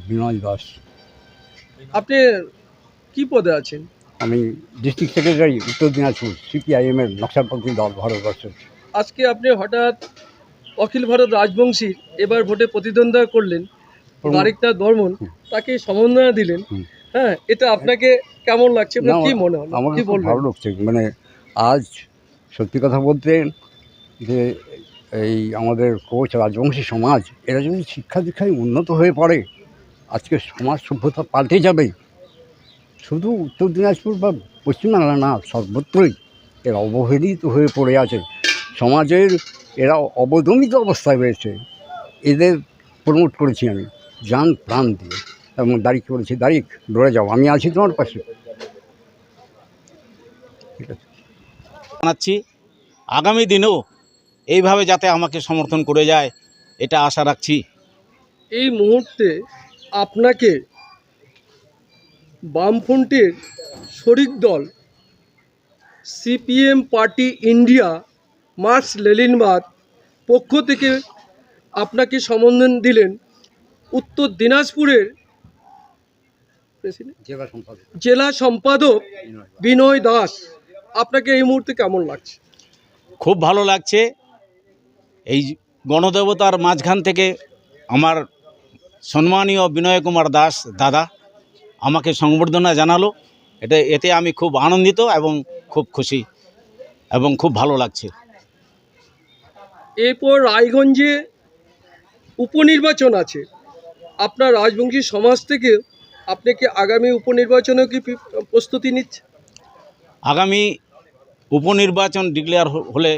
বিনয় দাস। আপনি কি পদে আছেন? আমি ডিস্ট্রিক্ট সেক্রেটারি, উত্তর দিনাজপুর, সিপিআইএমের নকশালপন্থী দল ভারতবর্ষের। আজকে আপনি হঠাৎ অখিল ভারত রাজবংশীর এবার ভোটে প্রতিদ্বন্দ্বিতা করলেন, বারিকনাথ বর্মন তাকে সমন্বয় দিলেন। হ্যাঁ, এটা আপনাকে কেমন লাগছে? আপনার কি মনে হলো? আমার কি খুব বলবেন? ভালো লাগছে। মানে আজ সত্যি কথা বলতে যে এই আমাদের কোচ রাজবংশী সমাজ এরা যদি শিক্ষা দীক্ষায় উন্নত হয়ে পড়ে, আজকে সমাজ সভ্যতা পাল্টে যাবে। শুধু উত্তর দিনাজপুর বা পশ্চিমবাংলা না, সর্বত্রই এরা অবহেলিত হয়ে পড়ে আছে। সমাজের এরা অবদমিত অবস্থায় রয়েছে। এদের প্রমোট করেছি আমি জান প্রাণ দিয়ে, এবং দাঁড়িয়ে করেছি, দাঁড়িয়ে লড়ে যাও, আমি আছি তোমার পাশে। ঠিক আছে, জানাচ্ছি আগামী দিনেও এইভাবে যাতে আমাকে সমর্থন করে যায়, এটা আশা রাখছি। এই মুহূর্তে আপনাকে বামফ্রন্টের শরিক দল সিপিএম পার্টি ইন্ডিয়া মার্কস লেনিনবাদ পক্ষ থেকে আপনাকে সমর্থন দিলেন উত্তর দিনাজপুরের জেলা সম্পাদক বিনয় দাস। আপনাকে এই মুহূর্তে কেমন লাগছে? খুব ভালো লাগছে। এই গণদেবতার মাঝখান থেকে আমার সম্মানীয় বিনয় কুমার দাস দাদা আমাকে সংবর্ধনা জানালো। এতে আমি খুব আনন্দিত এবং খুব খুশি এবং খুব ভালো লাগছে। এরপর রায়গঞ্জে উপনির্বাচন আছে। আপনার রাজবংশী সমাজ থেকে আপনি কি আগামী উপনির্বাচনেও কি প্রস্তুতি নিচ্ছে? আগামী উপনির্বাচন ডিক্লেয়ার হলে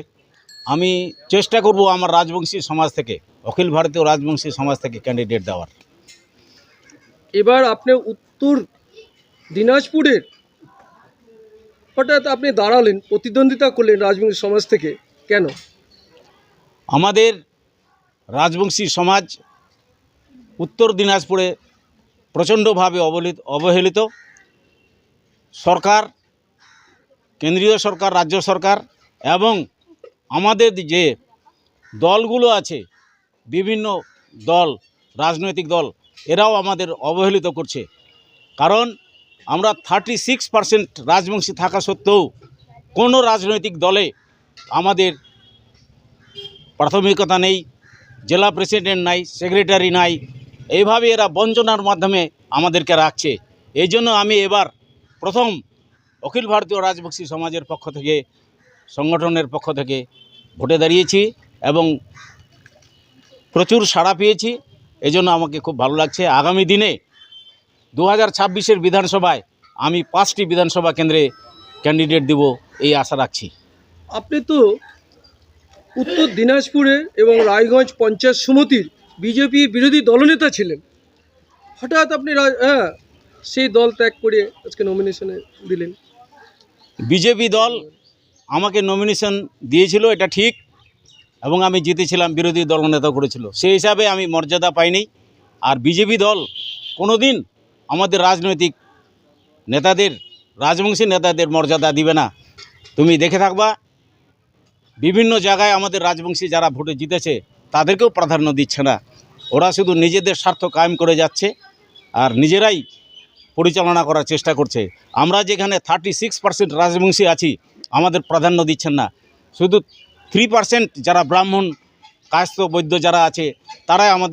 আমি চেষ্টা করব আমার রাজবংশী সমাজ থেকে, অখিল ভারতীয় রাজবংশী সমাজ থেকে ক্যান্ডিডেট দেওয়ার। এবার আপনি উত্তর দিনাজপুরের হঠাৎ আপনি দাঁড়ালেন, প্রতিদ্বন্দ্বিতা করলেন রাজবংশী সমাজ থেকে, কেন? আমাদের রাজবংশী সমাজ উত্তর দিনাজপুরে প্রচণ্ডভাবে অবহেলিত। সরকার, কেন্দ্রীয় সরকার, রাজ্য সরকার এবং আমাদের যে দলগুলো আছে, বিভিন্ন দল, রাজনৈতিক দল, এরাও আমাদের অবহেলিত করছে। কারণ আমরা 36% রাজবংশী থাকা সত্ত্বেও কোনো রাজনৈতিক দলে আমাদের প্রাথমিকতা নেই, জেলা প্রেসিডেন্ট নাই, সেক্রেটারি নাই। এইভাবে এরা বঞ্চনার মাধ্যমে আমাদেরকে রাখছে। এই জন্য আমি এবার প্রথম অখিল ভারতীয় রাজবংশী সমাজের পক্ষ থেকে, সংগঠনের পক্ষ থেকে ভোটে দাঁড়িয়েছি এবং প্রচুর সাড়া পেয়েছি। এজন্য আমাকে খুব ভালো লাগছে। আগামী দিনে 2026-এর বিধানসভায় আমি 5টি বিধানসভা কেন্দ্রে ক্যান্ডিডেট দেব, এই আশা রাখছি। আপনি তো উত্তর দিনাজপুরে এবং রায়গঞ্জ পঞ্চায়েত সমিতির বিজেপি বিরোধী দলনেতা ছিলেন। হঠাৎ আপনি সেই দল ত্যাগ করে আজকে নমিনেশনে দিলেন। বিজেপি দল আমাকে নমিনেশন দিয়েছিল, এটা ঠিক, এবং আমি জিতেছিলাম, বিরোধী দলনেতা করেছিল, সেই হিসাবে আমি মর্যাদা পাইনি। আর বিজেপি দল কোনো দিন আমাদের রাজনৈতিক নেতাদের, রাজবংশী নেতাদের মর্যাদা দিবে না। তুমি দেখে থাকবা, বিভিন্ন জায়গায় আমাদের রাজবংশী যারা ভোটে জিতেছে তাদেরকেও প্রাধান্য দিচ্ছে না। ওরা শুধু নিজেদের স্বার্থ কায়েম করে যাচ্ছে আর নিজেরাই পরিচালনা করার চেষ্টা করছে। আমরা যেখানে 36% রাজবংশী আছি, আমাদের প্রাধান্য দিচ্ছেন না। শুধু 3% যারা ব্রাহ্মণ, কায়স্থ, বৈদ্য যারা আছে, তারাই আমাদের